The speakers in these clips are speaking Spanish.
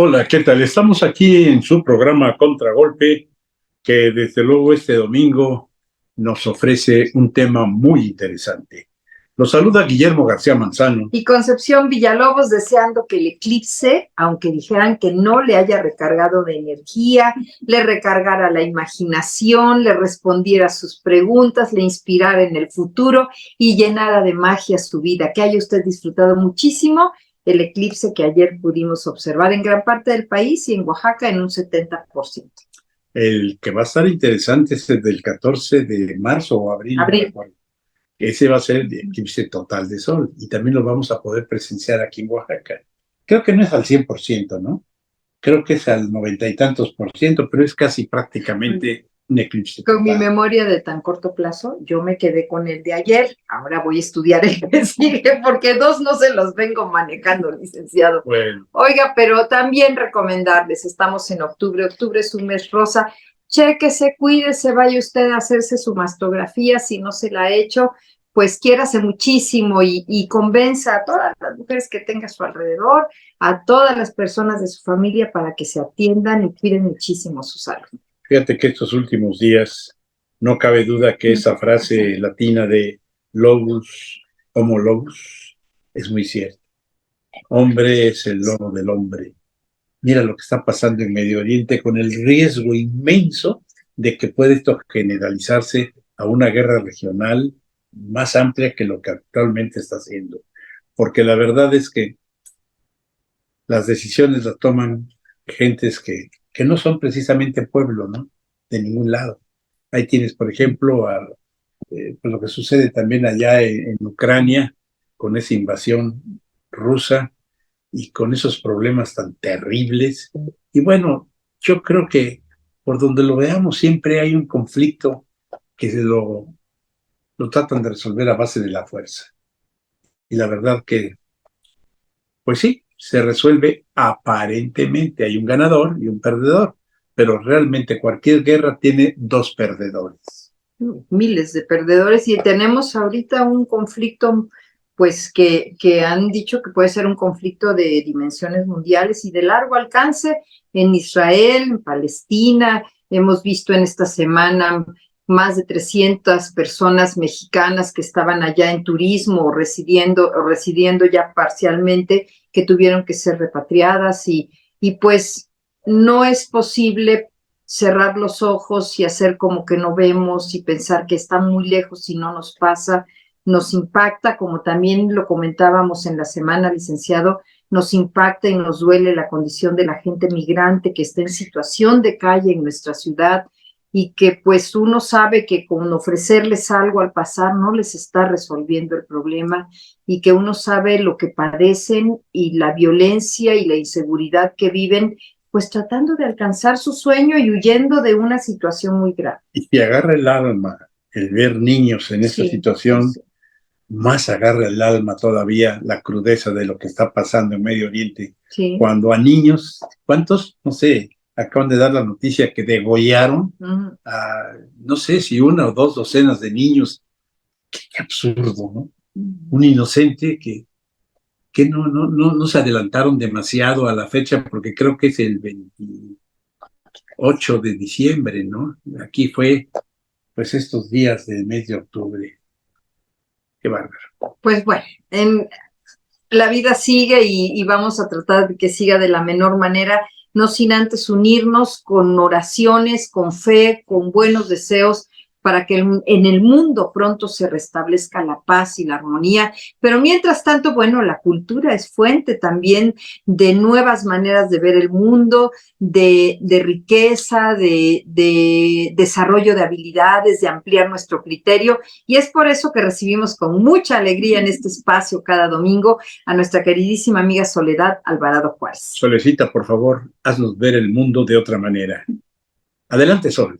Hola, ¿qué tal? Estamos aquí en su programa Contragolpe, que desde luego este domingo nos ofrece un tema muy interesante. Los saluda Guillermo García Manzano. Y Concepción Villalobos deseando que el eclipse, aunque dijeran que no le haya recargado de energía, le recargara la imaginación, le respondiera a sus preguntas, le inspirara en el futuro y llenara de magia su vida. Que haya usted disfrutado muchísimo el eclipse que ayer pudimos observar en gran parte del país y en Oaxaca en un 70%. El que va a estar interesante es el del 14 de marzo o abril. Abril. Ese va a ser el eclipse total de sol y también lo vamos a poder presenciar aquí en Oaxaca. Creo que no es al 100%, ¿no? Creo que es al 90 y tantos por ciento, pero es casi prácticamente un eclipse total. Con mi memoria de tan corto plazo, yo me quedé con el de ayer. Ahora voy a estudiar el que sigue, porque dos no se los vengo manejando, licenciado. Bueno. Oiga, pero también recomendarles, estamos en octubre. Octubre es un mes rosa. Chéquese, cuídese, vaya usted a hacerse su mastografía. Si no se la ha hecho, pues quiérase muchísimo y convenza a todas las mujeres que tenga a su alrededor, a todas las personas de su familia para que se atiendan y cuiden muchísimo su salud. Fíjate que estos últimos días no cabe duda que esa frase latina de lobus homo lobus es muy cierta. Hombre es el lobo del hombre. Mira lo que está pasando en Medio Oriente con el riesgo inmenso de que puede esto generalizarse a una guerra regional más amplia que lo que actualmente está haciendo. Porque la verdad es que las decisiones las toman gentes que no son precisamente pueblo, ¿no? De ningún lado. Ahí tienes, por ejemplo, pues lo que sucede también allá en Ucrania, con esa invasión rusa y con esos problemas tan terribles. Y bueno, yo creo que por donde lo veamos siempre hay un conflicto que lo tratan de resolver a base de la fuerza. Y la verdad que, pues sí, se resuelve aparentemente. Hay un ganador y un perdedor, pero realmente cualquier guerra tiene dos perdedores. Miles de perdedores y tenemos ahorita un conflicto pues que han dicho que puede ser un conflicto de dimensiones mundiales y de largo alcance en Israel, en Palestina. Hemos visto en esta semana más de 300 personas mexicanas que estaban allá en turismo o residiendo ya parcialmente, que tuvieron que ser repatriadas y pues no es posible cerrar los ojos y hacer como que no vemos y pensar que está muy lejos y no nos pasa, nos impacta, como también lo comentábamos en la semana, licenciado, nos impacta y nos duele la condición de la gente migrante que está en situación de calle en nuestra ciudad y que pues uno sabe que con ofrecerles algo al pasar no les está resolviendo el problema y que uno sabe lo que padecen y la violencia y la inseguridad que viven pues tratando de alcanzar su sueño y huyendo de una situación muy grave. Y te agarra el alma el ver niños en esta situación, más agarra el alma todavía la crudeza de lo que está pasando en Medio Oriente. Cuando a niños, ¿cuántos? No sé, acaban de dar la noticia que degollaron a, no sé si una o dos docenas de niños. Qué absurdo, ¿no? Un inocente que no se adelantaron demasiado a la fecha, porque creo que es el 28 de diciembre, ¿no? Aquí fue, pues, estos días del mes de octubre. Qué bárbaro. Pues bueno, la vida sigue y vamos a tratar de que siga de la menor manera, no sin antes unirnos con oraciones, con fe, con buenos deseos, para que en el mundo pronto se restablezca la paz y la armonía. Pero mientras tanto, bueno, la cultura es fuente también de nuevas maneras de ver el mundo, de riqueza, de desarrollo de habilidades, de ampliar nuestro criterio. Y es por eso que recibimos con mucha alegría en este espacio cada domingo a nuestra queridísima amiga Soledad Alvarado Juárez. Solecita, por favor, haznos ver el mundo de otra manera. Adelante, Sol.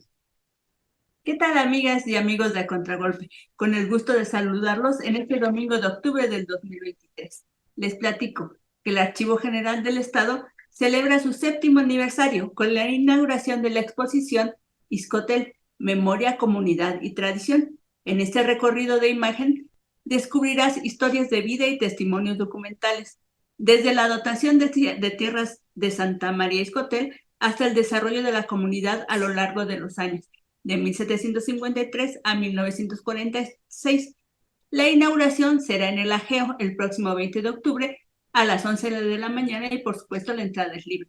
¿Qué tal, amigas y amigos de A Contragolpe? Con el gusto de saludarlos en este domingo de octubre del 2023. Les platico que el Archivo General del Estado celebra su 7º aniversario con la inauguración de la exposición Ixcotel, Memoria, Comunidad y Tradición. En este recorrido de imagen descubrirás historias de vida y testimonios documentales, desde la dotación de tierras de Santa María Iscotel hasta el desarrollo de la comunidad a lo largo de los años, de 1753 a 1946. La inauguración será en el Ageo el próximo 20 de octubre a las 11 de la mañana y por supuesto la entrada es libre.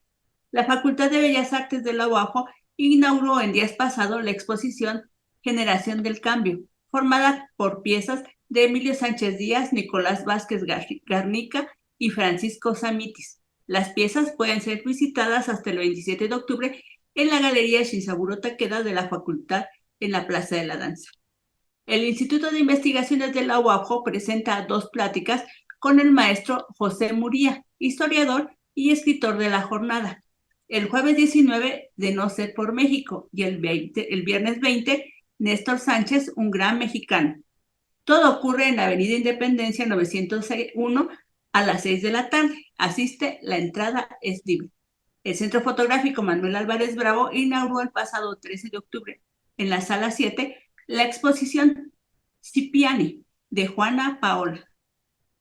La Facultad de Bellas Artes de la UAJO inauguró en días pasados la exposición Generación del Cambio, formada por piezas de Emilio Sánchez Díaz, Nicolás Vázquez Garnica y Francisco Samitis. Las piezas pueden ser visitadas hasta el 27 de octubre en la Galería Shinsaburo Takeda de la Facultad en la Plaza de la Danza. El Instituto de Investigaciones de la UAJO presenta 2 pláticas con el maestro José Muría, historiador y escritor de la jornada. El jueves 19, De no ser por México, y el viernes 20, Néstor Sánchez, un gran mexicano. Todo ocurre en la Avenida Independencia 901 a las 6 de la tarde. Asiste, la entrada es libre. El Centro Fotográfico Manuel Álvarez Bravo inauguró el pasado 13 de octubre en la Sala 7 la exposición Cipiani de Juana Paola.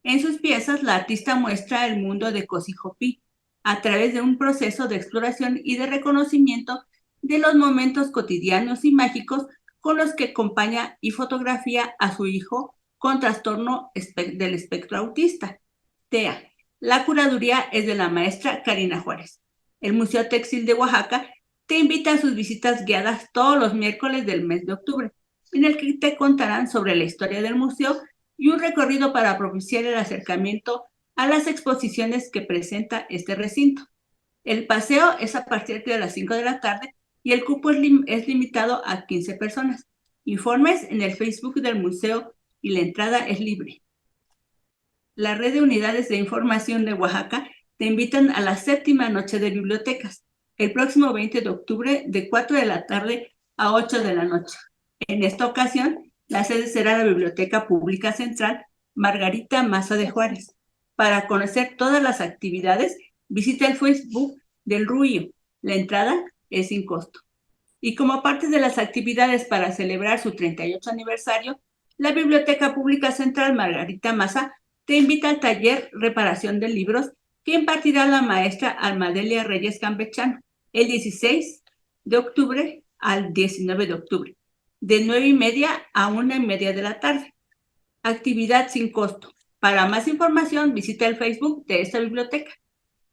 En sus piezas, la artista muestra el mundo de Cosijopí a través de un proceso de exploración y de reconocimiento de los momentos cotidianos y mágicos con los que acompaña y fotografía a su hijo con trastorno del espectro autista, TEA. La curaduría es de la maestra Karina Juárez. El Museo Textil de Oaxaca te invita a sus visitas guiadas todos los miércoles del mes de octubre, en el que te contarán sobre la historia del museo y un recorrido para propiciar el acercamiento a las exposiciones que presenta este recinto. El paseo es a partir de las 5 de la tarde y el cupo es limitado a 15 personas. Informes en el Facebook del museo y la entrada es libre. La Red de Unidades de Información de Oaxaca te invitan a la 7ª Noche de Bibliotecas, el próximo 20 de octubre de 4 de la tarde a 8 de la noche. En esta ocasión, la sede será la Biblioteca Pública Central Margarita Maza de Juárez. Para conocer todas las actividades, visita el Facebook del RUIO. La entrada es sin costo. Y como parte de las actividades para celebrar su 38 aniversario, la Biblioteca Pública Central Margarita Maza te invita al taller Reparación de Libros que impartirá la maestra Almadelia Reyes Campechano el 16 de octubre al 19 de octubre, de 9:30 a 1:30 de la tarde. Actividad sin costo. Para más información, visita el Facebook de esta biblioteca.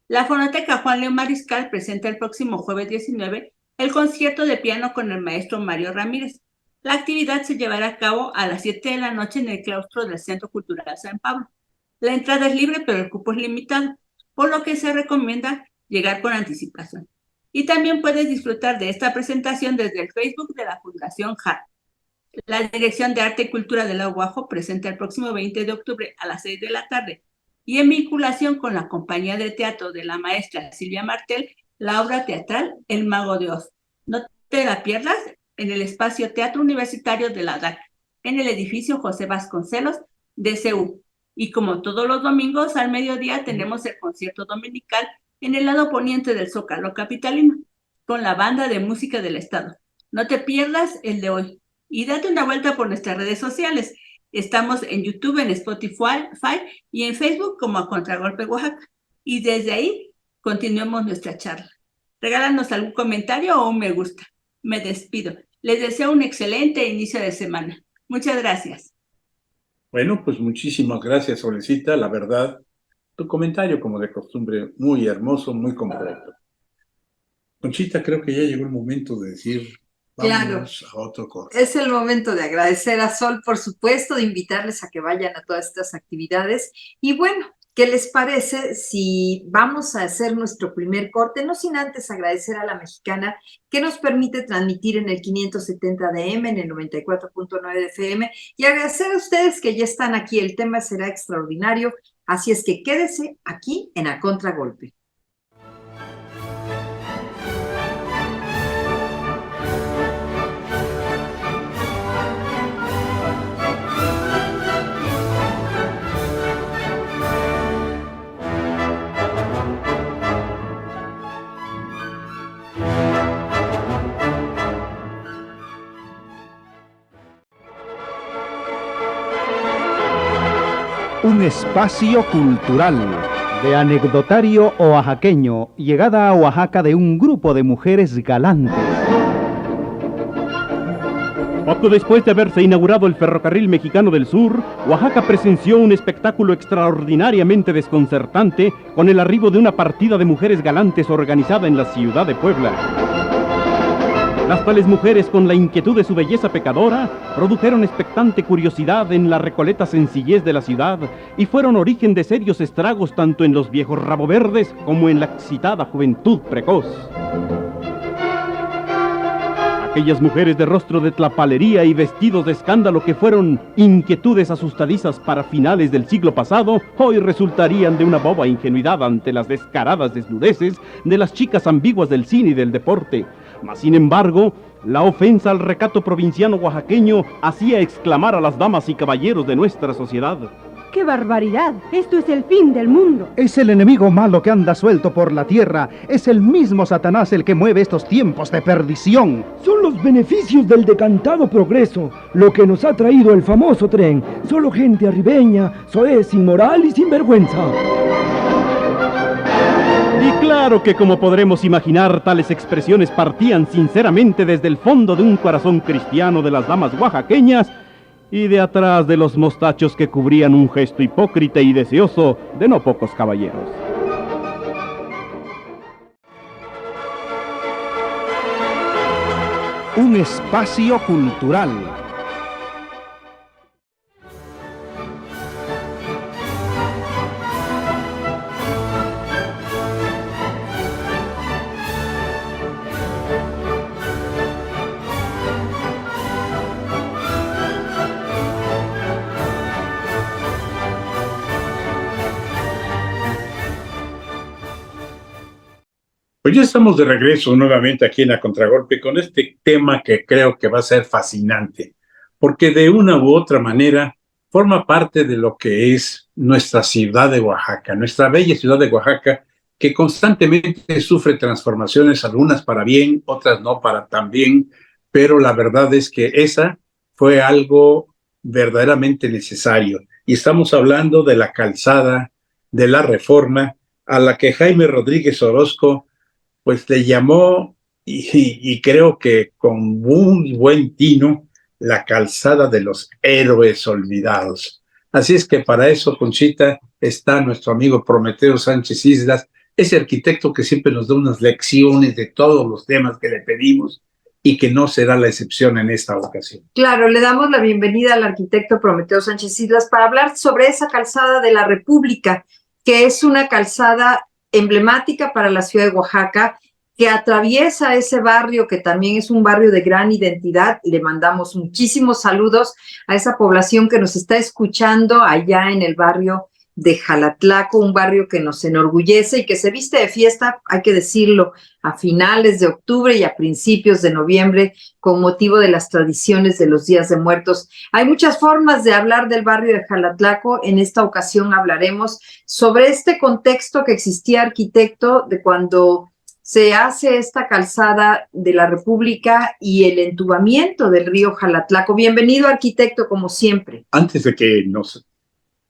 La Fonoteca Juan León Mariscal presenta el próximo jueves 19 el concierto de piano con el maestro Mario Ramírez. La actividad se llevará a cabo a las 7 de la noche en el claustro del Centro Cultural San Pablo. La entrada es libre, pero el cupo es limitado, por lo que se recomienda llegar con anticipación. Y también puedes disfrutar de esta presentación desde el Facebook de la Fundación JAR. La Dirección de Arte y Cultura de la UAJO presenta el próximo 20 de octubre a las 6 de la tarde y en vinculación con la compañía de teatro de la maestra Silvia Martel, la obra teatral El Mago de Oz. No te la pierdas en el espacio Teatro Universitario de la DAC, en el edificio José Vasconcelos de CEU. Y como todos los domingos al mediodía tenemos el concierto dominical en el lado poniente del Zócalo capitalino, con la banda de música del estado. No te pierdas el de hoy y date una vuelta por nuestras redes sociales. Estamos en YouTube, en Spotify y en Facebook como A Contragolpe Oaxaca. Y desde ahí continuemos nuestra charla. Regálanos algún comentario o un me gusta. Me despido. Les deseo un excelente inicio de semana. Muchas gracias. Bueno, pues muchísimas gracias, Solecita. La verdad, tu comentario, como de costumbre, muy hermoso, muy completo. Conchita, creo que ya llegó el momento de decir, vámonos a otro corte. Es el momento de agradecer a Sol, por supuesto, de invitarles a que vayan a todas estas actividades. Y bueno, ¿qué les parece si vamos a hacer nuestro primer corte? No sin antes agradecer a La Mexicana, que nos permite transmitir en el 570 de AM, en el 94.9 de FM, y agradecer a ustedes que ya están aquí. El tema será extraordinario, así es que quédese aquí en A Contragolpe. Un espacio cultural De anecdotario oaxaqueño, llegada a Oaxaca de un grupo de mujeres galantes. Poco después de haberse inaugurado el ferrocarril mexicano del sur, Oaxaca presenció un espectáculo extraordinariamente desconcertante con el arribo de una partida de mujeres galantes organizada en la ciudad de Puebla. Las tales mujeres, con la inquietud de su belleza pecadora, produjeron expectante curiosidad en la recoleta sencillez de la ciudad y fueron origen de serios estragos tanto en los viejos raboverdes como en la excitada juventud precoz. Aquellas mujeres de rostro de tlapalería y vestidos de escándalo que fueron inquietudes asustadizas para finales del siglo pasado, hoy resultarían de una boba ingenuidad ante las descaradas desnudeces de las chicas ambiguas del cine y del deporte. Mas, sin embargo, la ofensa al recato provinciano oaxaqueño hacía exclamar a las damas y caballeros de nuestra sociedad: ¡qué barbaridad! ¡Esto es el fin del mundo! Es el enemigo malo que anda suelto por la tierra. Es el mismo Satanás el que mueve estos tiempos de perdición. Son los beneficios del decantado progreso, lo que nos ha traído el famoso tren. Solo gente arribeña, soez, inmoral y sinvergüenza. Y claro que, como podremos imaginar, tales expresiones partían sinceramente desde el fondo de un corazón cristiano de las damas oaxaqueñas y de atrás de los mostachos que cubrían un gesto hipócrita y deseoso de no pocos caballeros. Un espacio cultural. Pues ya estamos de regreso nuevamente aquí en A Contragolpe con este tema que creo que va a ser fascinante, porque de una u otra manera forma parte de lo que es nuestra ciudad de Oaxaca, nuestra bella ciudad de Oaxaca, que constantemente sufre transformaciones, algunas para bien, otras no para tan bien, pero la verdad es que esa fue algo verdaderamente necesario. Y estamos hablando de la calzada de la Reforma, a la que Jaime Rodríguez Orozco pues le llamó, y creo que con muy buen tino, la calzada de los héroes olvidados. Así es que para eso, Conchita, está nuestro amigo Prometeo Sánchez Islas, ese arquitecto que siempre nos da unas lecciones de todos los temas que le pedimos y que no será la excepción en esta ocasión. Claro, le damos la bienvenida al arquitecto Prometeo Sánchez Islas para hablar sobre esa calzada de la República, que es una calzada emblemática para la ciudad de Oaxaca, que atraviesa ese barrio que también es un barrio de gran identidad. Le mandamos muchísimos saludos a esa población que nos está escuchando allá en el barrio de Jalatlaco, un barrio que nos enorgullece y que se viste de fiesta, hay que decirlo, a finales de octubre y a principios de noviembre con motivo de las tradiciones de los Días de Muertos. Hay muchas formas de hablar del barrio de Jalatlaco. En esta ocasión hablaremos sobre este contexto que existía, arquitecto, de cuando se hace esta calzada de la República y el entubamiento del río Jalatlaco. Bienvenido, arquitecto, como siempre. Antes de que nos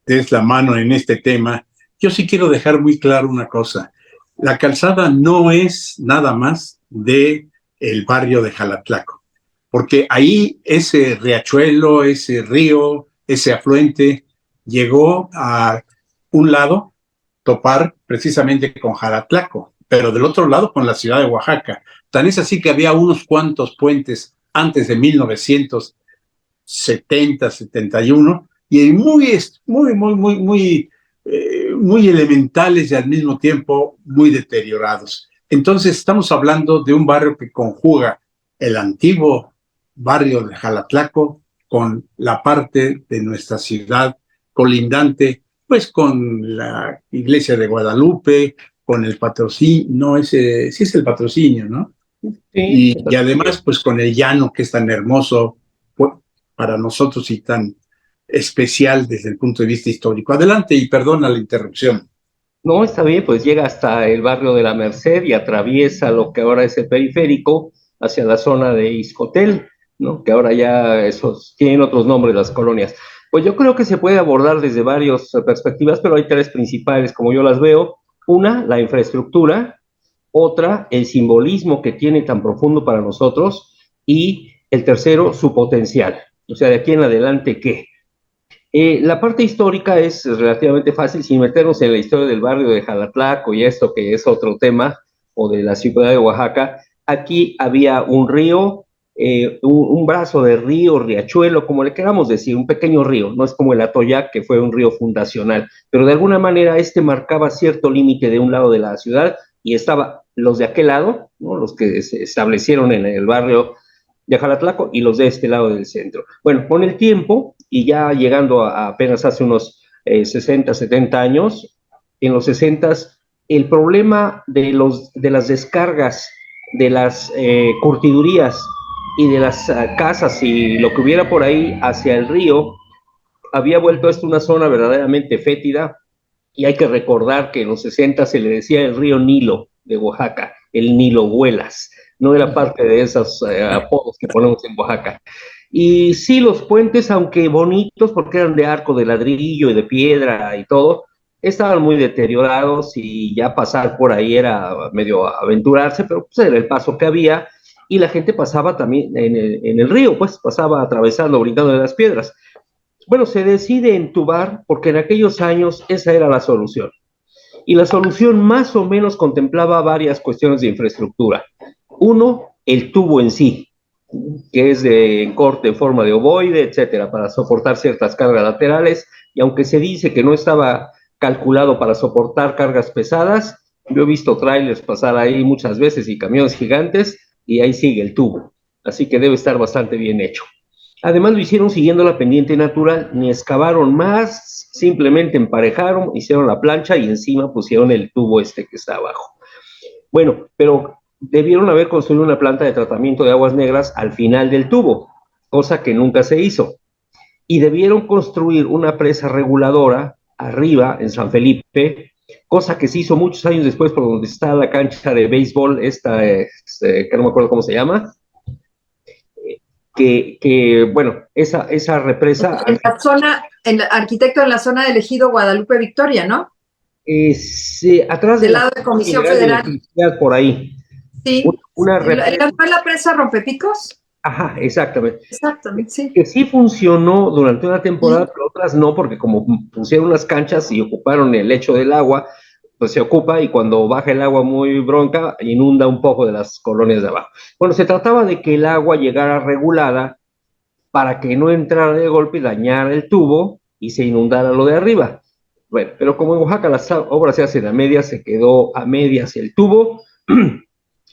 des la mano en este tema, yo sí quiero dejar muy claro una cosa. La calzada no es nada más de el barrio de Jalatlaco, porque ahí ese riachuelo, ese río, ese afluente llegó a un lado, topar precisamente con Jalatlaco, pero del otro lado con la ciudad de Oaxaca. Tan es así que había unos cuantos puentes antes de 1970, 71, y muy elementales y al mismo tiempo muy deteriorados. Entonces estamos hablando de un barrio que conjuga el antiguo barrio de Jalatlaco con la parte de nuestra ciudad colindante, pues con la iglesia de Guadalupe, con el patrocinio, no, ese sí es el patrocinio, ¿no? Sí, y además pues con el llano que es tan hermoso para nosotros y tan especial desde el punto de vista histórico. Adelante y perdona la interrupción. No, está bien, pues llega hasta el barrio de la Merced y atraviesa lo que ahora es el periférico hacia la zona de Izcotel. ¿no? Que ahora ya esos tienen otros nombres las colonias. Pues yo creo que se puede abordar desde varias perspectivas, pero hay tres principales, como yo las veo. Una, la infraestructura; otra, el simbolismo que tiene tan profundo para nosotros; y el tercero, su potencial. O sea, de aquí en adelante, ¿qué? La parte histórica es relativamente fácil, sin meternos en la historia del barrio de Jalatlaco y esto que es otro tema, o de la ciudad de Oaxaca. Aquí había un río, un brazo de río, riachuelo, como le queramos decir, un pequeño río. No es como el Atoyac, que fue un río fundacional, pero de alguna manera este marcaba cierto límite de un lado de la ciudad, y estaba los de aquel lado, ¿no? Los que se establecieron en el barrio de Jalatlaco, y los de este lado del centro. Bueno, con el tiempo, y ya llegando a apenas hace unos 60, 70 años, en los 60, el problema de las descargas, de las curtidurías y de las casas y lo que hubiera por ahí hacia el río, había vuelto esto una zona verdaderamente fétida. Y hay que recordar que en los 60 se le decía el río Nilo de Oaxaca, el Nilo Huelas. No era parte de esos apodos que ponemos en Oaxaca. Y sí, los puentes, aunque bonitos, porque eran de arco de ladrillo y de piedra y todo, estaban muy deteriorados, y ya pasar por ahí era medio aventurarse, pero pues era el paso que había, y la gente pasaba también en el río, pues pasaba atravesando, brincando de las piedras. Bueno, se decide entubar porque en aquellos años esa era la solución. Y la solución más o menos contemplaba varias cuestiones de infraestructura. Uno, el tubo en sí, que es de corte en forma de ovoide, etcétera, para soportar ciertas cargas laterales. Y aunque se dice que no estaba calculado para soportar cargas pesadas, yo he visto trailers pasar ahí muchas veces y camiones gigantes, y ahí sigue el tubo. Así que debe estar bastante bien hecho. Además lo hicieron siguiendo la pendiente natural, ni excavaron más, simplemente emparejaron, hicieron la plancha y encima pusieron el tubo que está abajo. Bueno, pero debieron haber construido una planta de tratamiento de aguas negras al final del tubo, cosa que nunca se hizo. Y debieron construir una presa reguladora arriba, en San Felipe, cosa que se hizo muchos años después por donde está la cancha de béisbol, que no me acuerdo cómo se llama. Bueno, esa represa... En la zona, arquitecto, en la zona del ejido Guadalupe Victoria, ¿no? Atrás del lado de Comisión Federal. Por ahí. Sí. Una represa. ¿Fue la presa Rompepicos? Ajá, exactamente. Exactamente, sí. Que sí funcionó durante una temporada, pero otras no, porque como pusieron las canchas y ocuparon el lecho del agua, pues se ocupa, y cuando baja el agua muy bronca, inunda un poco de las colonias de abajo. Bueno, se trataba de que el agua llegara regulada para que no entrara de golpe y dañara el tubo y se inundara lo de arriba. Bueno, pero como en Oaxaca las obras se hacen a medias, se quedó a medias el tubo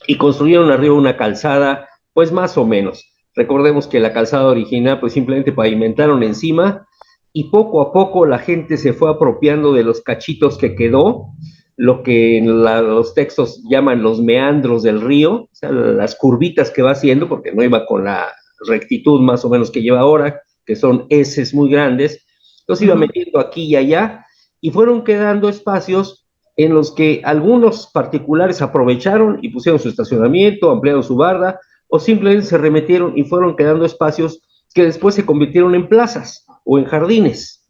y construyeron arriba una calzada, pues más o menos. Recordemos que la calzada original, pues simplemente pavimentaron encima, y poco a poco la gente se fue apropiando de los cachitos que quedó, lo que en los textos llaman los meandros del río, o sea, las curvitas que va haciendo, porque no iba con la rectitud más o menos que lleva ahora, que son eses muy grandes. Entonces iba metiendo aquí y allá, y fueron quedando espacios en los que algunos particulares aprovecharon y pusieron su estacionamiento, ampliaron su barda, o simplemente se remetieron y fueron quedando espacios que después se convirtieron en plazas o en jardines,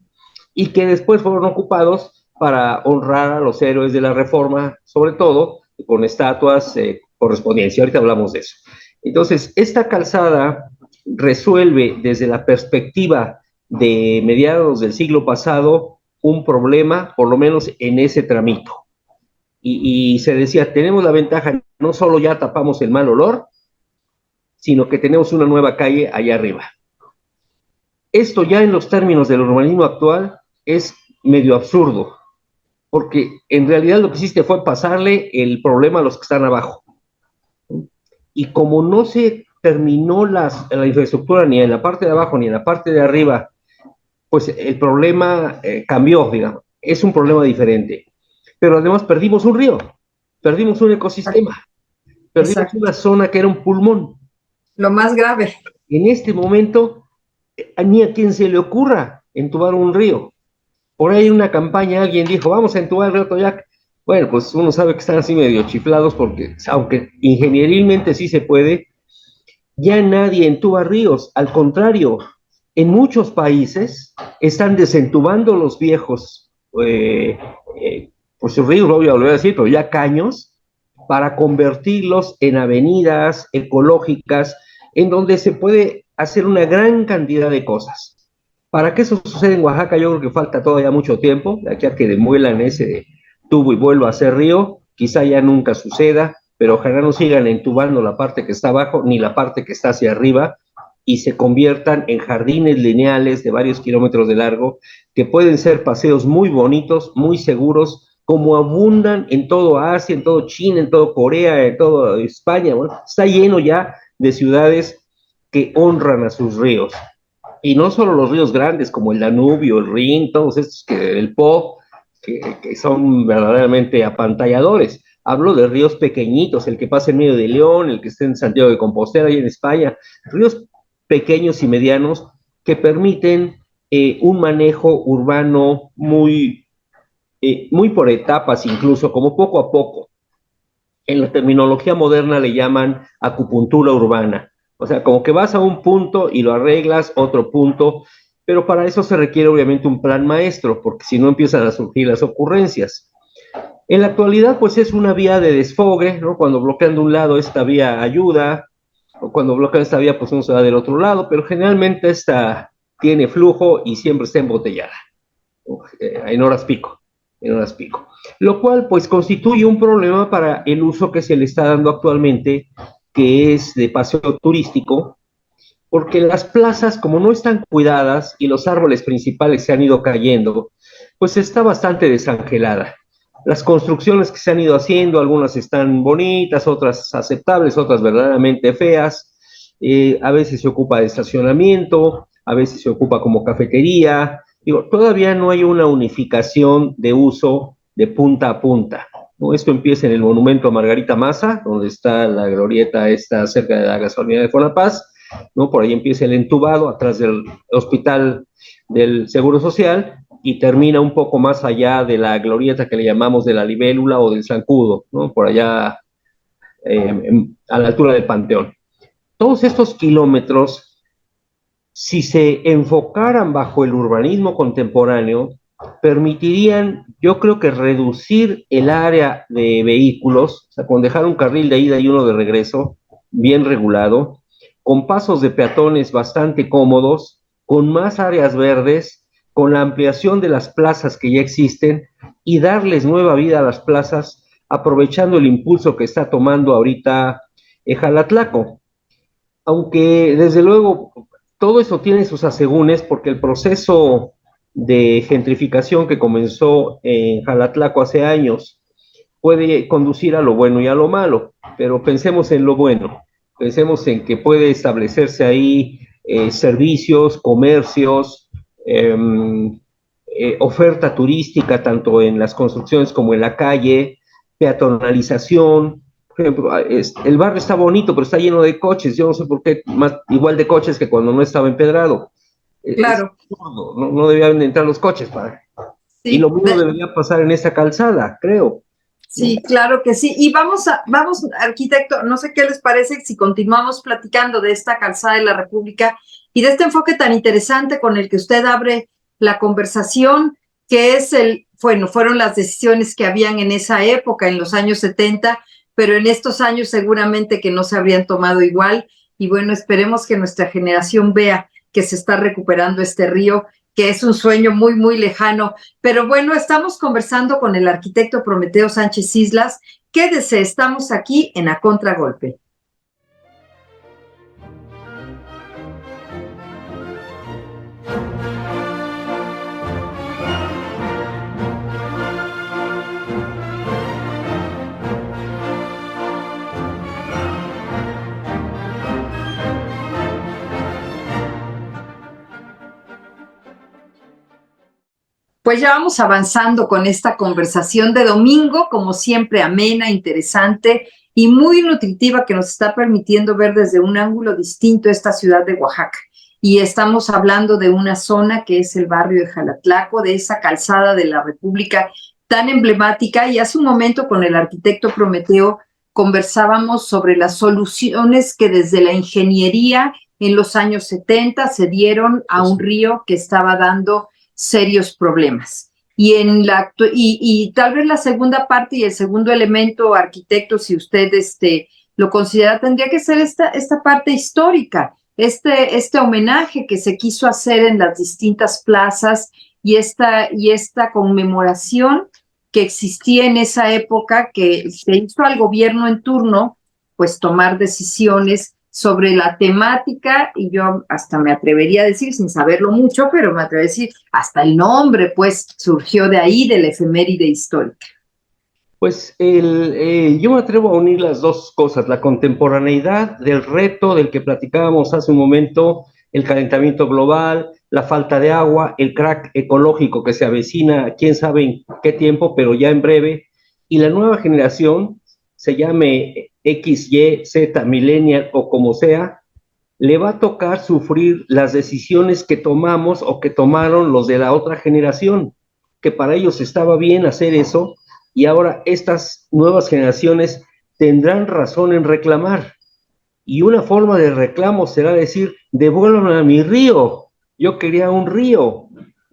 y que después fueron ocupados para honrar a los héroes de la Reforma, sobre todo con estatuas correspondientes. Ahorita hablamos de eso. Entonces, esta calzada resuelve desde la perspectiva de mediados del siglo pasado un problema, por lo menos en ese tramito. Y se decía, tenemos la ventaja, no solo ya tapamos el mal olor, sino que tenemos una nueva calle allá arriba. Esto ya en los términos del urbanismo actual es medio absurdo, porque en realidad lo que hiciste fue pasarle el problema a los que están abajo. Y como no se terminó la infraestructura ni en la parte de abajo ni en la parte de arriba, pues el problema cambió, digamos. Es un problema diferente. Pero además perdimos un río, perdimos un ecosistema, perdimos una zona que era un pulmón. Lo más grave. En este momento, ni a quien se le ocurra entubar un río. Por ahí en una campaña alguien dijo, vamos a entubar el río Atoyac. Bueno, pues uno sabe que están así medio chiflados, porque aunque ingenierilmente sí se puede, ya nadie entuba ríos, al contrario, en muchos países están desentubando los viejos, pues ríos, lo voy a volver a decir, pero ya caños, para convertirlos en avenidas ecológicas, en donde se puede hacer una gran cantidad de cosas. Para que eso suceda en Oaxaca, yo creo que falta todavía mucho tiempo, de aquí a que demuelan ese tubo y vuelva a ser río, quizá ya nunca suceda, pero ojalá no sigan entubando la parte que está abajo, ni la parte que está hacia arriba, y se conviertan en jardines lineales de varios kilómetros de largo, que pueden ser paseos muy bonitos, muy seguros, como abundan en todo Asia, en todo China, en todo Corea, en toda España. Bueno, está lleno ya de ciudades que honran a sus ríos. Y no solo los ríos grandes como el Danubio, el Rin, todos estos, el Po, que son verdaderamente apantalladores. Hablo de ríos pequeñitos, el que pasa en medio de León, el que está en Santiago de Compostela y en España, ríos pequeños y medianos que permiten un manejo urbano muy por etapas, incluso como poco a poco. En la terminología moderna le llaman acupuntura urbana. O sea, como que vas a un punto y lo arreglas, otro punto, pero para eso se requiere obviamente un plan maestro, porque si no empiezan a surgir las ocurrencias. En la actualidad, pues es una vía de desfogue, ¿no? Cuando bloquean de un lado, esta vía ayuda, o cuando bloquean esta vía, pues uno se va del otro lado, pero generalmente esta tiene flujo y siempre está embotellada, en horas pico. Lo cual pues constituye un problema para el uso que se le está dando actualmente, que es de paseo turístico, porque las plazas, como no están cuidadas y los árboles principales se han ido cayendo, pues está bastante desangelada. Las construcciones que se han ido haciendo, algunas están bonitas, otras aceptables, otras verdaderamente feas, a veces se ocupa de estacionamiento, a veces se ocupa como cafetería. Digo, todavía no hay una unificación de uso de punta a punta, ¿no? Esto empieza en el monumento a Margarita Maza, donde está la glorieta esta cerca de la gasolinera de Fonapaz, ¿no? Por ahí empieza el entubado, atrás del hospital del Seguro Social, y termina un poco más allá de la glorieta que le llamamos de la Libélula o del Zancudo, ¿no? Por allá a la altura del Panteón. Todos estos kilómetros, si se enfocaran bajo el urbanismo contemporáneo, permitirían, yo creo que reducir el área de vehículos, o sea, con dejar un carril de ida y uno de regreso bien regulado, con pasos de peatones bastante cómodos, con más áreas verdes, con la ampliación de las plazas que ya existen y darles nueva vida a las plazas, aprovechando el impulso que está tomando ahorita Jalatlaco. Aunque desde luego todo eso tiene sus asegúnes, porque el proceso de gentrificación que comenzó en Jalatlaco hace años puede conducir a lo bueno y a lo malo, pero pensemos en lo bueno, pensemos en que puede establecerse ahí servicios, comercios, oferta turística tanto en las construcciones como en la calle, peatonalización. Por ejemplo, el barrio está bonito, pero está lleno de coches. Yo no sé por qué, más igual de coches que cuando no estaba empedrado. Claro. No debían entrar los coches para. Sí, y lo mismo debería pasar en esta calzada, creo. Sí, claro que sí. Y vamos, arquitecto, no sé qué les parece si continuamos platicando de esta calzada de la República y de este enfoque tan interesante con el que usted abre la conversación, que es fueron las decisiones que habían en esa época, en los años 70, pero en estos años seguramente que no se habrían tomado igual. Y bueno, esperemos que nuestra generación vea que se está recuperando este río, que es un sueño muy, muy lejano. Pero bueno, estamos conversando con el arquitecto Prometeo Sánchez Islas. Quédese, estamos aquí en A Contragolpe. Pues ya vamos avanzando con esta conversación de domingo, como siempre amena, interesante y muy nutritiva, que nos está permitiendo ver desde un ángulo distinto esta ciudad de Oaxaca. Y estamos hablando de una zona que es el barrio de Jalatlaco, de esa calzada de la República tan emblemática. Y hace un momento con el arquitecto Prometeo conversábamos sobre las soluciones que desde la ingeniería en los años 70 se dieron a un río que estaba dando serios problemas. Y tal vez la segunda parte y el segundo elemento, arquitecto, si usted lo considera, tendría que ser esta parte histórica, este homenaje que se quiso hacer en las distintas plazas y esta conmemoración que existía en esa época, que se hizo al gobierno en turno, pues tomar decisiones sobre la temática, y yo hasta me atrevería a decir, sin saberlo mucho, pero me atrevería a decir, hasta el nombre, pues, surgió de ahí, de la efeméride histórica. Pues yo me atrevo a unir las dos cosas, la contemporaneidad del reto del que platicábamos hace un momento, el calentamiento global, la falta de agua, el crack ecológico que se avecina, quién sabe en qué tiempo, pero ya en breve, y la nueva generación, se llame X, Y, Z, millennial o como sea, le va a tocar sufrir las decisiones que tomamos o que tomaron los de la otra generación, que para ellos estaba bien hacer eso, y ahora estas nuevas generaciones tendrán razón en reclamar. Y una forma de reclamo será decir, devuélvanme a mi río, yo quería un río,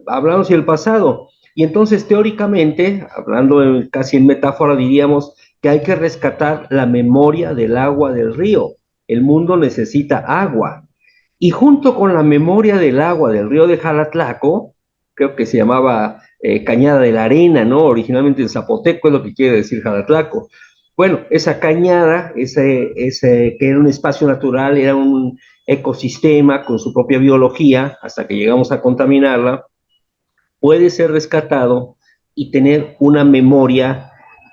hablamos del pasado. Y entonces teóricamente, hablando casi en metáfora, diríamos que hay que rescatar la memoria del agua del río. El mundo necesita agua. Y junto con la memoria del agua del río de Jalatlaco, creo que se llamaba Cañada de la Arena, ¿no? Originalmente en zapoteco es lo que quiere decir Jalatlaco. Bueno, esa cañada, que era un espacio natural, era un ecosistema con su propia biología, hasta que llegamos a contaminarla, puede ser rescatado y tener una memoria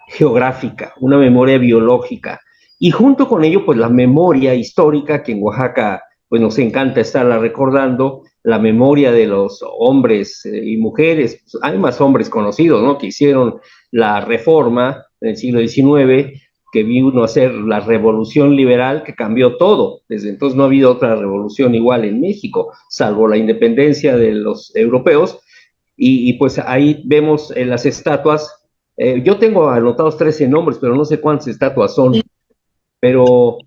geográfica, una memoria biológica. Y junto con ello, pues la memoria histórica, que en Oaxaca pues nos encanta estarla recordando, la memoria de los hombres y mujeres, pues, hay más hombres conocidos, ¿no?, que hicieron la reforma en el siglo XIX, que vino a ser la revolución liberal que cambió todo. Desde entonces no ha habido otra revolución igual en México, salvo la independencia de los europeos, y pues ahí vemos en las estatuas, yo tengo anotados 13 nombres, pero no sé cuántas estatuas son, pero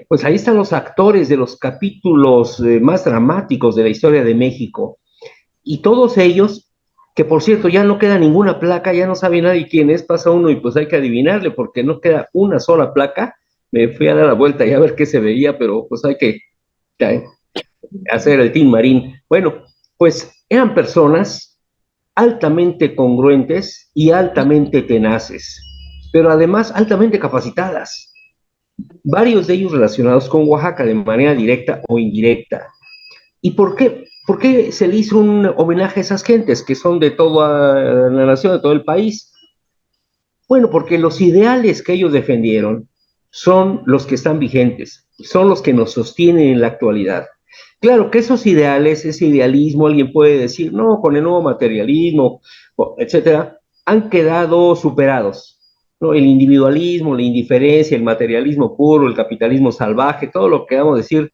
pues ahí están los actores de los capítulos más dramáticos de la historia de México, y todos ellos, que por cierto ya no queda ninguna placa, ya no sabe nadie quién es, pasa uno y pues hay que adivinarle, porque no queda una sola placa. Me fui a dar la vuelta y a ver qué se veía, pero pues hay que hacer el Tin Marín. Bueno, pues eran personas altamente congruentes y altamente tenaces, pero además altamente capacitadas. Varios de ellos relacionados con Oaxaca de manera directa o indirecta. ¿Y por qué? ¿Por qué se le hizo un homenaje a esas gentes que son de toda la nación, de todo el país? Bueno, porque los ideales que ellos defendieron son los que están vigentes, son los que nos sostienen en la actualidad. Claro que esos ideales, ese idealismo, alguien puede decir, no, con el nuevo materialismo, etcétera, han quedado superados, ¿no? El individualismo, la indiferencia, el materialismo puro, el capitalismo salvaje, todo lo que vamos a decir,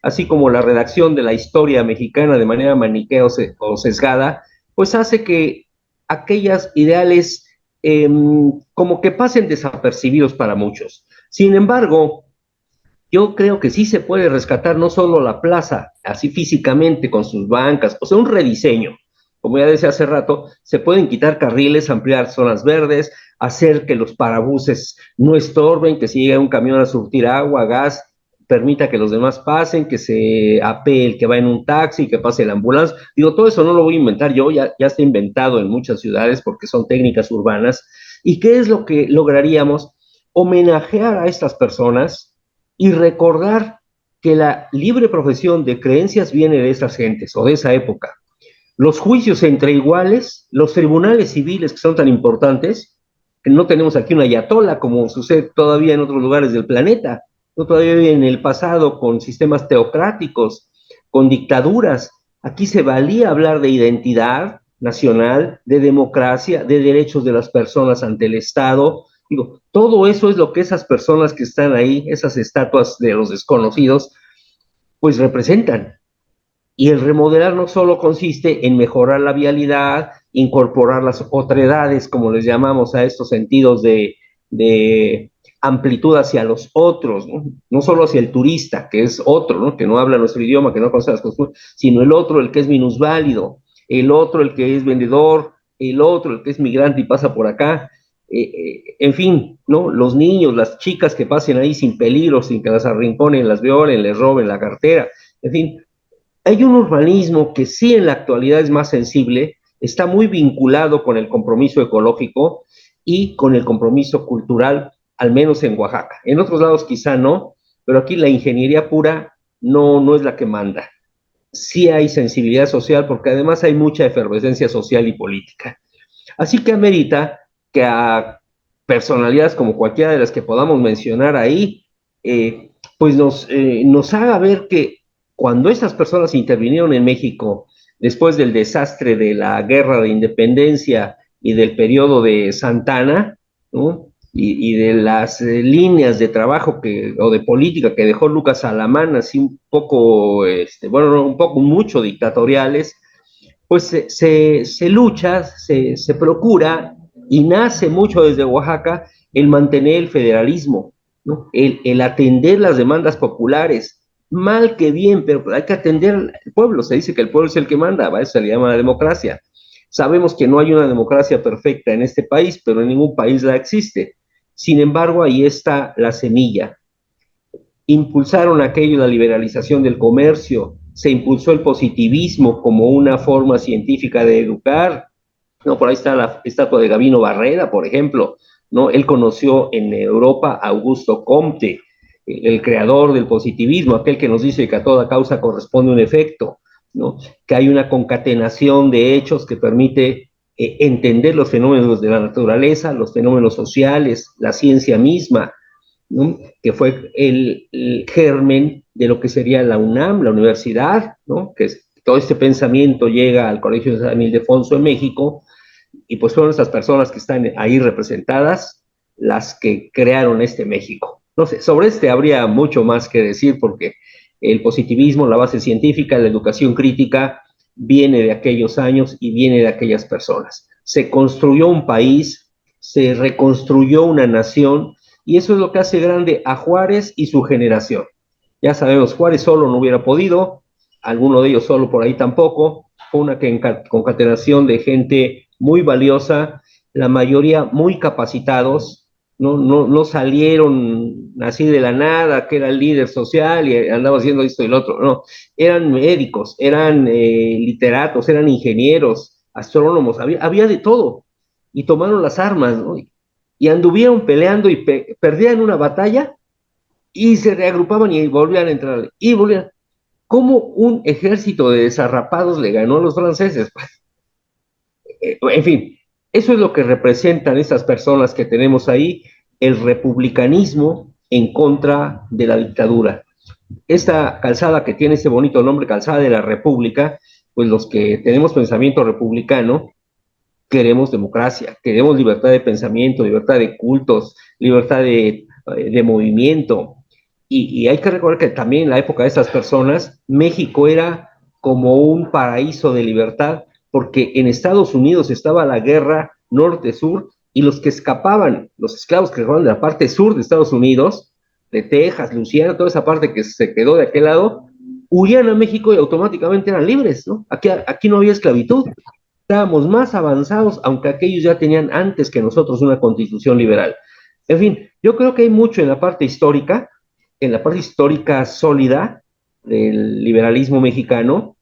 así como la redacción de la historia mexicana de manera maniquea o sesgada, pues hace que aquellos ideales como que pasen desapercibidos para muchos. Sin embargo, yo creo que sí se puede rescatar no solo la plaza, así físicamente con sus bancas, o sea, un rediseño. Como ya decía hace rato, se pueden quitar carriles, ampliar zonas verdes, hacer que los parabuses no estorben, que si llega un camión a surtir agua, gas, permita que los demás pasen, que se apee el que va en un taxi, que pase la ambulancia. Digo, todo eso no lo voy a inventar yo, ya está inventado en muchas ciudades porque son técnicas urbanas. ¿Y qué es lo que lograríamos? Homenajear a estas personas y recordar que la libre profesión de creencias viene de esas gentes o de esa época. Los juicios entre iguales, los tribunales civiles que son tan importantes, que no tenemos aquí una ayatola como sucede todavía en otros lugares del planeta, no todavía en el pasado con sistemas teocráticos, con dictaduras. Aquí se valía hablar de identidad nacional, de democracia, de derechos de las personas ante el Estado. Digo, todo eso es lo que esas personas que están ahí, esas estatuas de los desconocidos, pues representan. Y el remodelar no solo consiste en mejorar la vialidad, incorporar las otredades, como les llamamos a estos sentidos de amplitud hacia los otros, ¿no? No solo hacia el turista, que es otro, ¿no? Que no habla nuestro idioma, que no conoce las costumbres, sino el otro, el que es minusválido, el otro, el que es vendedor, el otro, el que es migrante y pasa por acá, en fin, ¿no? Los niños, las chicas que pasen ahí sin peligro, sin que las arrinconen, las violen, les roben la cartera, en fin, hay un urbanismo que sí en la actualidad es más sensible, está muy vinculado con el compromiso ecológico y con el compromiso cultural, al menos en Oaxaca. En otros lados quizá no, pero aquí la ingeniería pura no es la que manda. Sí hay sensibilidad social porque además hay mucha efervescencia social y política. Así que amerita que a personalidades como cualquiera de las que podamos mencionar ahí, pues nos haga ver que cuando estas personas intervinieron en México después del desastre de la guerra de independencia y del periodo de Santana, ¿no? Y de las líneas de trabajo o de política que dejó Lucas Alamán, así un poco, un poco mucho dictatoriales, pues se lucha, se procura y nace mucho desde Oaxaca el mantener el federalismo, ¿no? El atender las demandas populares, mal que bien, pero hay que atender al pueblo. Se dice que el pueblo es el que manda, a eso se le llama la democracia. Sabemos que no hay una democracia perfecta en este país, pero en ningún país la existe. Sin embargo, ahí está la semilla. Impulsaron aquello, la liberalización del comercio, se impulsó el positivismo como una forma científica de educar, ¿no? Por ahí está la estatua de Gabino Barreda, por ejemplo, ¿no? Él conoció en Europa a Augusto Comte, el creador del positivismo, aquel que nos dice que a toda causa corresponde un efecto, ¿no? Que hay una concatenación de hechos que permite entender los fenómenos de la naturaleza, los fenómenos sociales, la ciencia misma, ¿no? Que fue el germen de lo que sería la UNAM, la universidad, ¿no? Que todo este pensamiento llega al Colegio de San Ildefonso en México, y pues fueron estas personas que están ahí representadas las que crearon este México. No sé, sobre habría mucho más que decir porque el positivismo, la base científica, la educación crítica, viene de aquellos años y viene de aquellas personas. Se construyó un país, se reconstruyó una nación, y eso es lo que hace grande a Juárez y su generación. Ya sabemos, Juárez solo no hubiera podido, alguno de ellos solo por ahí tampoco, fue una concatenación de gente muy valiosa, la mayoría muy capacitados, no salieron así de la nada, que era el líder social y andaba haciendo esto y lo otro, no, eran médicos, eran literatos, eran ingenieros, astrónomos, había de todo, y tomaron las armas, ¿no? Y anduvieron peleando y perdían una batalla y se reagrupaban y volvían a entrar, y volvían. ¿Cómo un ejército de desarrapados le ganó a los franceses? En fin, eso es lo que representan estas personas que tenemos ahí, el republicanismo en contra de la dictadura. Esta calzada que tiene ese bonito nombre, Calzada de la República, pues los que tenemos pensamiento republicano, queremos democracia, queremos libertad de pensamiento, libertad de cultos, libertad de movimiento. Y hay que recordar que también en la época de estas personas, México era como un paraíso de libertad, porque en Estados Unidos estaba la guerra norte-sur, y los que escapaban, los esclavos que escapaban de la parte sur de Estados Unidos, de Texas, Luisiana, toda esa parte que se quedó de aquel lado, huían a México y automáticamente eran libres, ¿no? Aquí no había esclavitud. Estábamos más avanzados, aunque aquellos ya tenían antes que nosotros una constitución liberal. En fin, yo creo que hay mucho en la parte histórica sólida del liberalismo mexicano,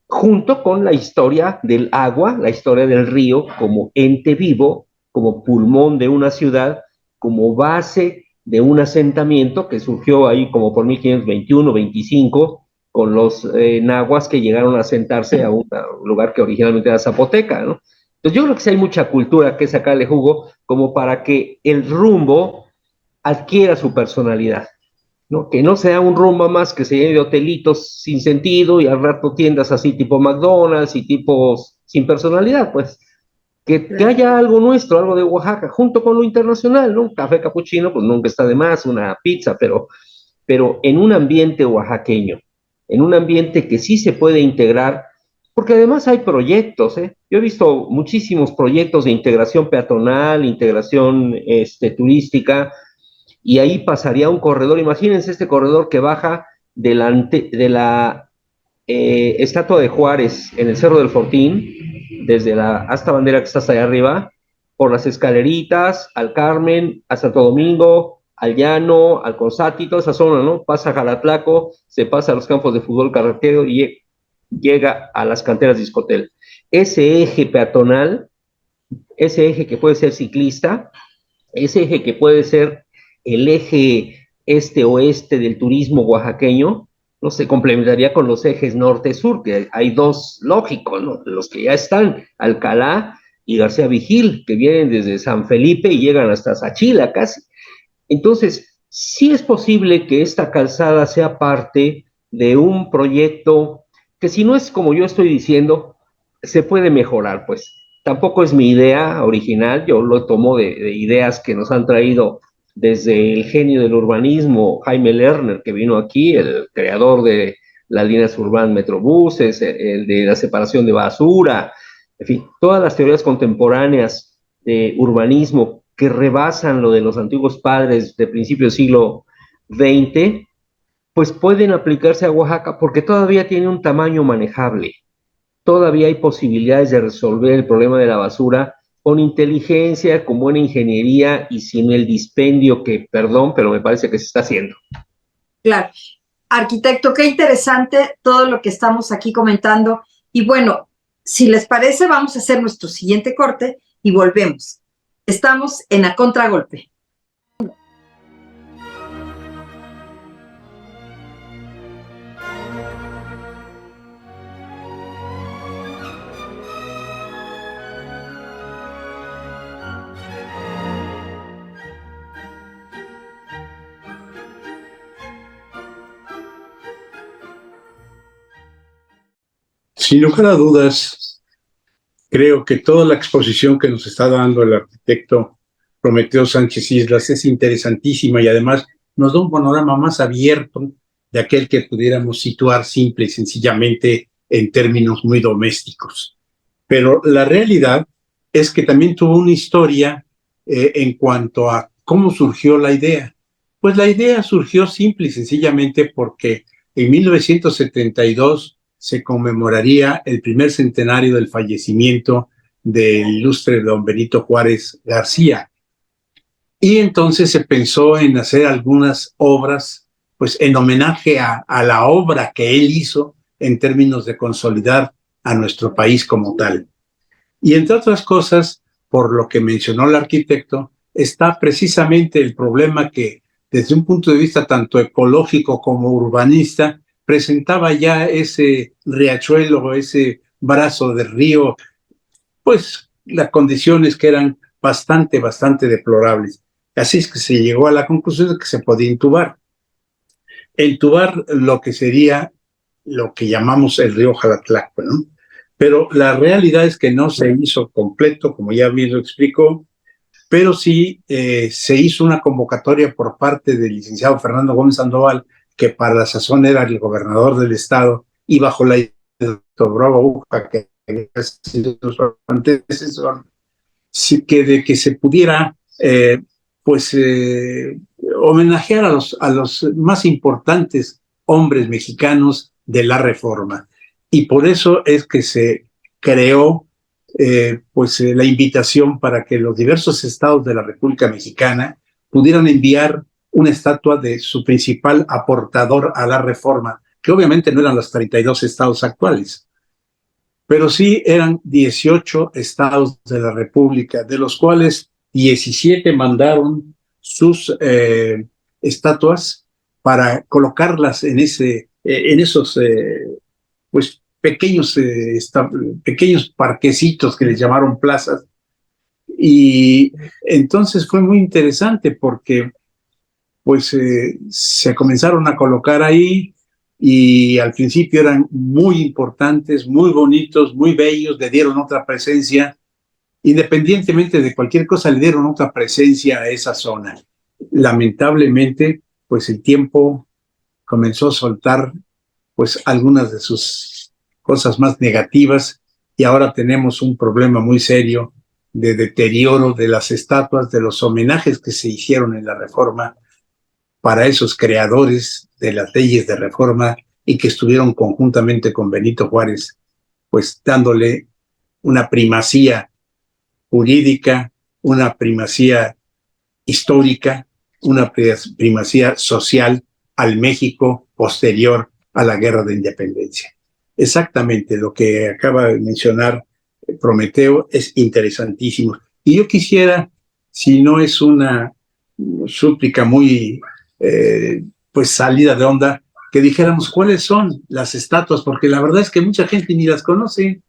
junto con la historia del agua, la historia del río como ente vivo, como pulmón de una ciudad, como base de un asentamiento que surgió ahí como por 1521-25, con los nahuas que llegaron a asentarse a un lugar que originalmente era Zapoteca, ¿no? Entonces yo creo que sí hay mucha cultura que sacarle jugo como para que el rumbo adquiera su personalidad, ¿no? Que no sea un rumbo más que se llene de hotelitos sin sentido y al rato tiendas así tipo McDonald's y tipos sin personalidad, pues que haya algo nuestro, algo de Oaxaca, junto con lo internacional, ¿no? Un café capuchino, pues nunca está de más, una pizza, pero en un ambiente oaxaqueño, en un ambiente que sí se puede integrar, porque además hay proyectos, ¿eh? Yo he visto muchísimos proyectos de integración peatonal, integración turística, y ahí pasaría un corredor. Imagínense este corredor que baja de la estatua de Juárez en el Cerro del Fortín, desde la asta bandera que está hasta allá arriba, por las escaleritas, al Carmen, a Santo Domingo, al Llano, al Consati, toda esa zona, ¿no? Pasa a Jalatlaco, se pasa a los campos de fútbol carretero y llega a las canteras de Iscotel. Ese eje peatonal, ese eje que puede ser ciclista, ese eje que puede ser el eje este-oeste del turismo oaxaqueño, no se complementaría con los ejes norte-sur, que hay dos lógicos, ¿no? Los que ya están, Alcalá y García Vigil, que vienen desde San Felipe y llegan hasta Sachila casi. Entonces, sí es posible que esta calzada sea parte de un proyecto que, si no es como yo estoy diciendo, se puede mejorar, pues. Tampoco es mi idea original, yo lo tomo de ideas que nos han traído desde el genio del urbanismo, Jaime Lerner, que vino aquí, el creador de las líneas urbanas Metrobuses, el de la separación de basura, en fin, todas las teorías contemporáneas de urbanismo que rebasan lo de los antiguos padres de principios del siglo XX, pues pueden aplicarse a Oaxaca porque todavía tiene un tamaño manejable. Todavía hay posibilidades de resolver el problema de la basura con inteligencia, con buena ingeniería y sin el dispendio que, perdón, pero me parece que se está haciendo. Claro. Arquitecto, qué interesante todo lo que estamos aquí comentando. Y bueno, si les parece, vamos a hacer nuestro siguiente corte y volvemos. Estamos en A Contragolpe. Sin lugar a dudas, creo que toda la exposición que nos está dando el arquitecto Prometeo Sánchez Islas es interesantísima y además nos da un panorama más abierto de aquel que pudiéramos situar simple y sencillamente en términos muy domésticos. Pero la realidad es que también tuvo una historia en cuanto a cómo surgió la idea. Pues la idea surgió simple y sencillamente porque en 1972 se conmemoraría el primer centenario del fallecimiento del ilustre don Benito Juárez García. Y entonces se pensó en hacer algunas obras, pues en homenaje a la obra que él hizo en términos de consolidar a nuestro país como tal. Y entre otras cosas, por lo que mencionó el arquitecto, está precisamente el problema que desde un punto de vista tanto ecológico como urbanista, presentaba ya ese riachuelo, ese brazo de río, pues las condiciones que eran bastante deplorables. Así es que se llegó a la conclusión de que se podía entubar. Entubar lo que sería lo que llamamos el río Jalatlaco, ¿no? Pero la realidad es que no se hizo completo, como ya bien lo explicó, pero sí se hizo una convocatoria por parte del licenciado Fernando Gómez Sandoval, que para la sazón era el gobernador del estado, y bajo la idea del doctor Bravo Uja, que había sido su antecesor, sí de que se pudiera homenajear a los más importantes hombres mexicanos de la Reforma. Y por eso es que se creó la invitación para que los diversos estados de la República Mexicana pudieran enviar una estatua de su principal aportador a la Reforma, que obviamente no eran los 32 estados actuales, pero sí eran 18 estados de la República, de los cuales 17 mandaron sus estatuas para colocarlas en esos pequeños parquecitos que les llamaron plazas. Y entonces fue muy interesante porque se comenzaron a colocar ahí y al principio eran muy importantes, muy bonitos, muy bellos, le dieron otra presencia, independientemente de cualquier cosa, le dieron otra presencia a esa zona. Lamentablemente, pues el tiempo comenzó a soltar algunas de sus cosas más negativas y ahora tenemos un problema muy serio de deterioro de las estatuas, de los homenajes que se hicieron en la Reforma para esos creadores de las leyes de reforma y que estuvieron conjuntamente con Benito Juárez, pues dándole una primacía jurídica, una primacía histórica, una primacía social al México posterior a la Guerra de Independencia. Exactamente lo que acaba de mencionar Prometeo es interesantísimo. Y yo quisiera, si no es una súplica muy pues salida de onda, que dijéramos cuáles son las estatuas, porque la verdad es que mucha gente ni las conoce,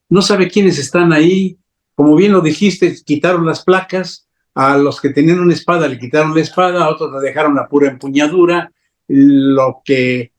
no sabe quiénes están ahí. Como bien lo dijiste, quitaron las placas, a los que tenían una espada le quitaron la espada, a otros le dejaron la pura empuñadura. Lo que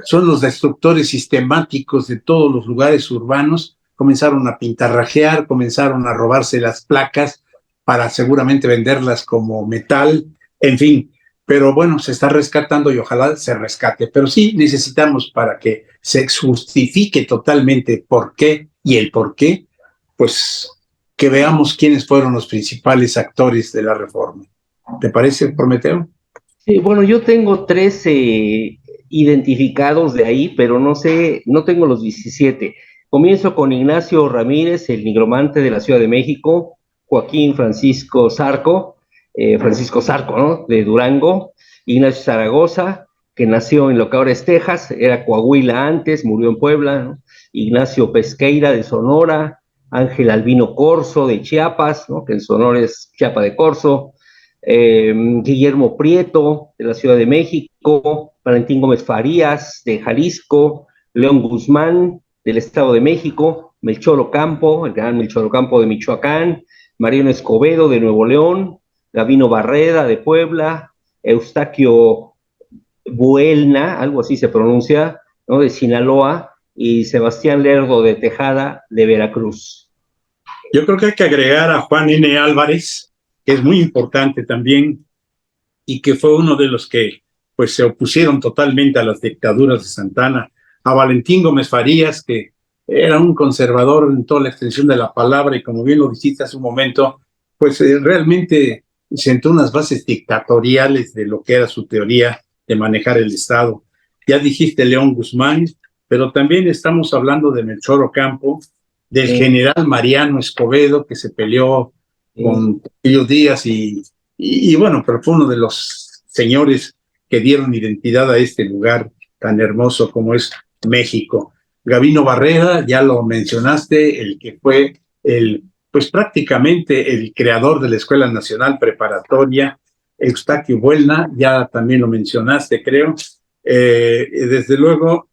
son los destructores sistemáticos de todos los lugares urbanos, comenzaron a pintarrajear, comenzaron a robarse las placas para seguramente venderlas como metal, en fin. Pero bueno, se está rescatando y ojalá se rescate. Pero sí necesitamos, para que se justifique totalmente por qué y el por qué, pues que veamos quiénes fueron los principales actores de la reforma. ¿Te parece, Prometeo? Sí, bueno, yo tengo 13 identificados de ahí, pero no sé, no tengo los 17. Comienzo con Ignacio Ramírez, el nigromante de la Ciudad de México, Joaquín Francisco Zarco, ¿no? De Durango, Ignacio Zaragoza, que nació en lo que ahora es Texas, era Coahuila antes, murió en Puebla, ¿no? Ignacio Pesqueira de Sonora, Ángel Albino Corzo de Chiapas, ¿no? Que en Sonora es Chiapa de Corzo, Guillermo Prieto de la Ciudad de México, Valentín Gómez Farías de Jalisco, León Guzmán del Estado de México, Melchor Ocampo, el gran Melchor Ocampo de Michoacán, Mariano Escobedo de Nuevo León, Gavino Barreda de Puebla, Eustaquio Buelna, algo así se pronuncia, ¿no? De Sinaloa, y Sebastián Lerdo de Tejada de Veracruz. Yo creo que hay que agregar a Juan N. Álvarez, que es muy importante también, y que fue uno de los que pues se opusieron totalmente a las dictaduras de Santana, a Valentín Gómez Farías, que era un conservador en toda la extensión de la palabra, y como bien lo dijiste hace un momento, pues realmente sentó unas bases dictatoriales de lo que era su teoría de manejar el Estado. Ya dijiste León Guzmán, pero también estamos hablando de Melchor Ocampo, del general Mariano Escobedo, que se peleó con Porfirio Díaz y bueno, pero fue uno de los señores que dieron identidad a este lugar tan hermoso como es México. Gavino Barreda, ya lo mencionaste, el que fue pues prácticamente el creador de la Escuela Nacional Preparatoria. Eustaquio Buelna, ya también lo mencionaste, creo. Desde luego,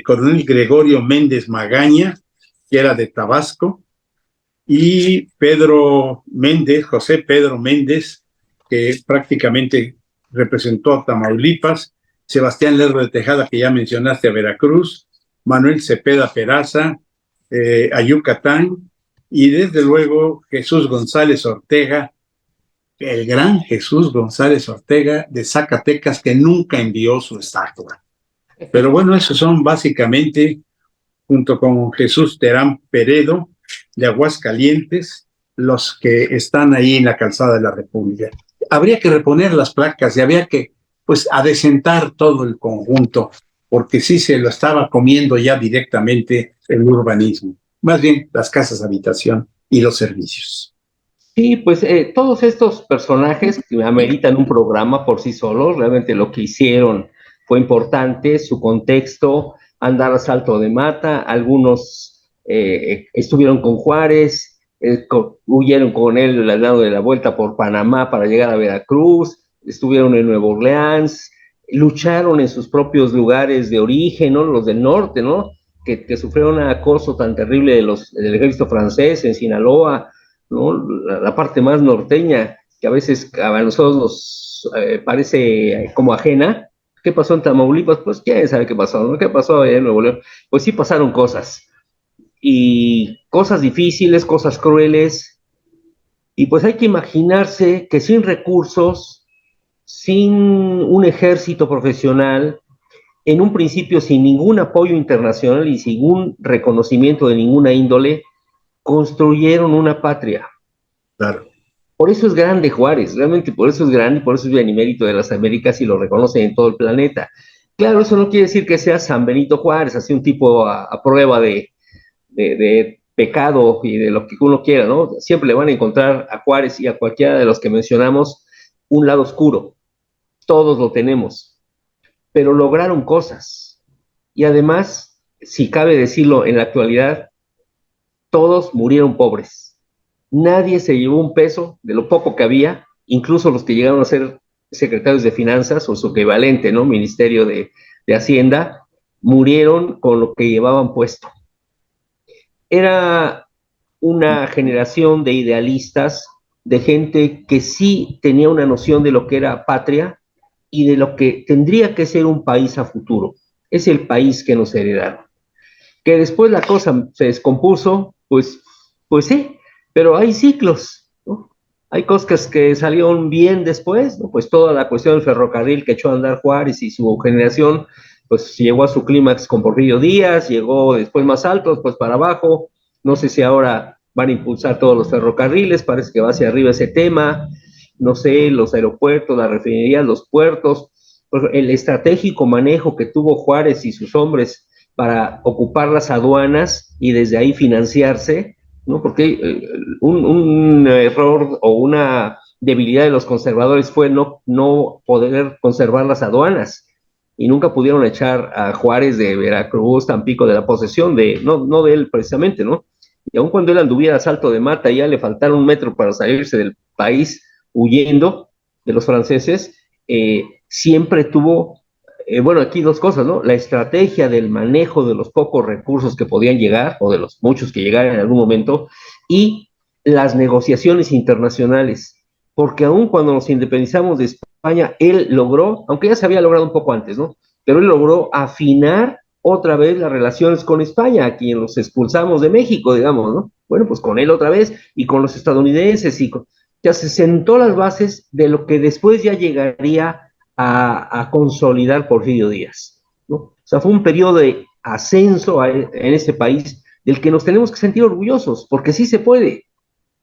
coronel Gregorio Méndez Magaña, que era de Tabasco, y Pedro Méndez, José Pedro Méndez, que prácticamente representó a Tamaulipas, Sebastián Lerdo de Tejada, que ya mencionaste, a Veracruz, Manuel Cepeda Peraza, a Yucatán, y desde luego Jesús González Ortega, el gran Jesús González Ortega de Zacatecas, que nunca envió su estatua. Pero bueno, esos son básicamente, junto con Jesús Terán Peredo de Aguascalientes, los que están ahí en la calzada de la República. Habría que reponer las placas y habría que, pues, adecentar todo el conjunto, porque sí se lo estaba comiendo ya directamente el urbanismo, más bien las casas de habitación y los servicios. Sí, pues todos estos personajes que ameritan un programa por sí solos, realmente lo que hicieron fue importante, su contexto, andar a salto de mata, algunos estuvieron con Juárez, huyeron con él al lado de la vuelta por Panamá para llegar a Veracruz, estuvieron en Nueva Orleans, lucharon en sus propios lugares de origen, ¿no? Los del norte, ¿no? Que sufrieron un acoso tan terrible del ejército francés en Sinaloa, ¿no? La parte más norteña, que a veces a nosotros nos parece como ajena. ¿Qué pasó en Tamaulipas? Pues quién sabe qué pasó, ¿no? ¿Qué pasó allá en Nuevo León? Pues sí pasaron cosas, y cosas difíciles, cosas crueles, y pues hay que imaginarse que sin recursos, sin un ejército profesional, en un principio sin ningún apoyo internacional y sin un reconocimiento de ninguna índole, construyeron una patria. Claro. Por eso es grande Juárez, realmente por eso es grande, por eso es benemérito de las Américas y lo reconocen en todo el planeta. Claro, eso no quiere decir que sea San Benito Juárez, así un tipo a prueba de pecado y de lo que uno quiera, ¿no? Siempre le van a encontrar a Juárez y a cualquiera de los que mencionamos un lado oscuro. Todos lo tenemos, pero lograron cosas. Y además, si cabe decirlo en la actualidad, todos murieron pobres. Nadie se llevó un peso de lo poco que había, incluso los que llegaron a ser secretarios de finanzas o su equivalente, ¿no? Ministerio de Hacienda, murieron con lo que llevaban puesto. Era una generación de idealistas, de gente que sí tenía una noción de lo que era patria y de lo que tendría que ser un país a futuro. Es el país que nos heredaron. Que después la cosa se descompuso, pues sí, pero hay ciclos, ¿no? Hay cosas que salieron bien después, ¿no? Pues toda la cuestión del ferrocarril que echó a andar Juárez y su generación, pues llegó a su clímax con Porfirio Díaz, llegó después más alto, pues para abajo. No sé si ahora van a impulsar todos los ferrocarriles, parece que va hacia arriba ese tema, no sé, los aeropuertos, las refinerías, los puertos, pues el estratégico manejo que tuvo Juárez y sus hombres para ocupar las aduanas y desde ahí financiarse, ¿no? Porque un error o una debilidad de los conservadores fue no poder conservar las aduanas y nunca pudieron echar a Juárez de Veracruz, Tampico, de la posesión, no de él precisamente, ¿no? Y aun cuando él anduviera a salto de mata y ya le faltara un metro para salirse del país huyendo de los franceses, siempre tuvo, bueno, aquí dos cosas, ¿no? La estrategia del manejo de los pocos recursos que podían llegar, o de los muchos que llegaran en algún momento, y las negociaciones internacionales, porque aun cuando nos independizamos de España, él logró, aunque ya se había logrado un poco antes, ¿no? Pero él logró afinar otra vez las relaciones con España, a quien los expulsamos de México, digamos, ¿no? Bueno, pues con él otra vez, y con los estadounidenses, ya se sentó las bases de lo que después ya llegaría a consolidar Porfirio Díaz, ¿no? O sea, fue un periodo de ascenso en este país del que nos tenemos que sentir orgullosos, porque sí se puede,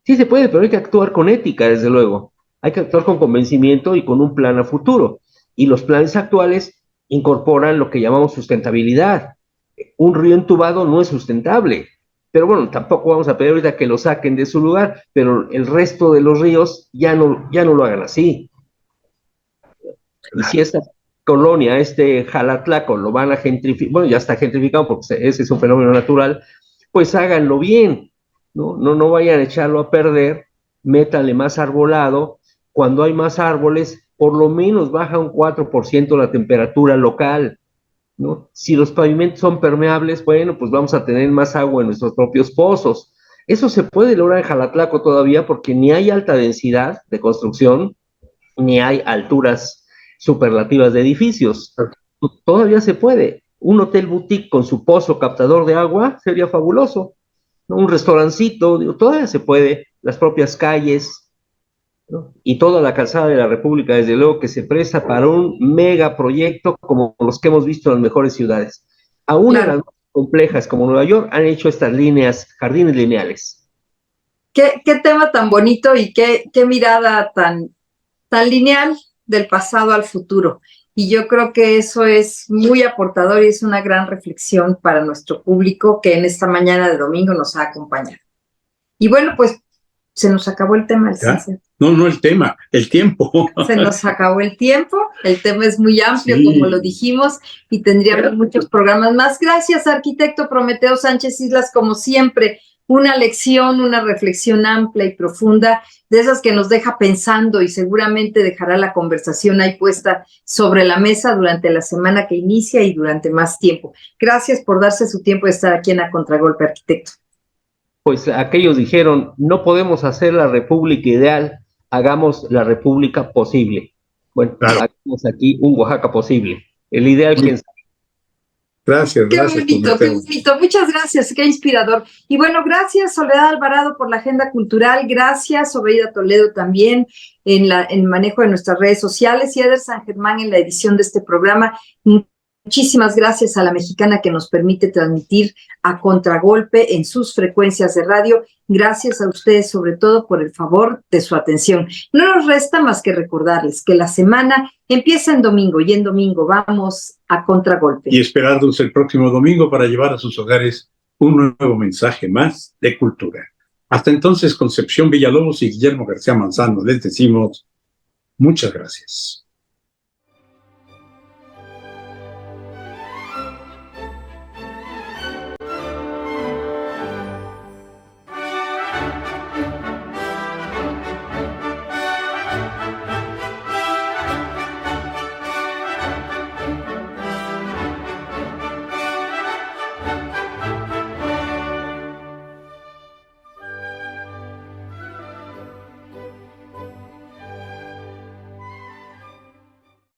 pero hay que actuar con ética, desde luego. Hay que actuar con convencimiento y con un plan a futuro. Y los planes actuales incorporan lo que llamamos sustentabilidad. Un río entubado no es sustentable, pero bueno, tampoco vamos a pedir ahorita que lo saquen de su lugar, pero el resto de los ríos ya no lo hagan así. Y si esta colonia, Jalatlaco, lo van a gentrificar, bueno, ya está gentrificado porque ese es un fenómeno natural, pues háganlo bien, no vayan a echarlo a perder, métanle más arbolado. Cuando hay más árboles, por lo menos baja un 4% la temperatura local, ¿no? Si los pavimentos son permeables, bueno, pues vamos a tener más agua en nuestros propios pozos. Eso se puede lograr en Jalatlaco todavía porque ni hay alta densidad de construcción, ni hay alturas superlativas de edificios. Todavía se puede. Un hotel boutique con su pozo captador de agua sería fabuloso, ¿no? Un restaurancito, todavía se puede. Las propias calles, ¿no? Y toda la calzada de la República, desde luego, que se presta para un megaproyecto como los que hemos visto en las mejores ciudades. Aún en las más complejas como Nueva York han hecho estas líneas, jardines lineales. Qué tema tan bonito y qué mirada tan lineal del pasado al futuro. Y yo creo que eso es muy aportador y es una gran reflexión para nuestro público que en esta mañana de domingo nos ha acompañado. Y bueno, pues se nos acabó el tema. No el tema, el tiempo. Se nos acabó el tiempo, el tema es muy amplio, sí, como lo dijimos, y tendríamos muchos programas más. Gracias, arquitecto Prometeo Sánchez Islas, como siempre, una lección, una reflexión amplia y profunda, de esas que nos deja pensando y seguramente dejará la conversación ahí puesta sobre la mesa durante la semana que inicia y durante más tiempo. Gracias por darse su tiempo de estar aquí en A Contragolpe, arquitecto. Pues aquellos dijeron, no podemos hacer la república ideal, hagamos la república posible. Bueno, claro, hagamos aquí un Oaxaca posible. El ideal, quién sabe. Gracias. Qué bonito. Muchas gracias, qué inspirador. Y bueno, gracias Soledad Alvarado por la agenda cultural, gracias Obeida Toledo también en el manejo de nuestras redes sociales y Eder San Germán en la edición de este programa. Muchísimas gracias a la Mexicana que nos permite transmitir a contragolpe en sus frecuencias de radio. Gracias a ustedes sobre todo por el favor de su atención. No nos resta más que recordarles que la semana empieza en domingo y en domingo vamos a contragolpe. Y esperarnos el próximo domingo para llevar a sus hogares un nuevo mensaje más de cultura. Hasta entonces, Concepción Villalobos y Guillermo García Manzano les decimos muchas gracias.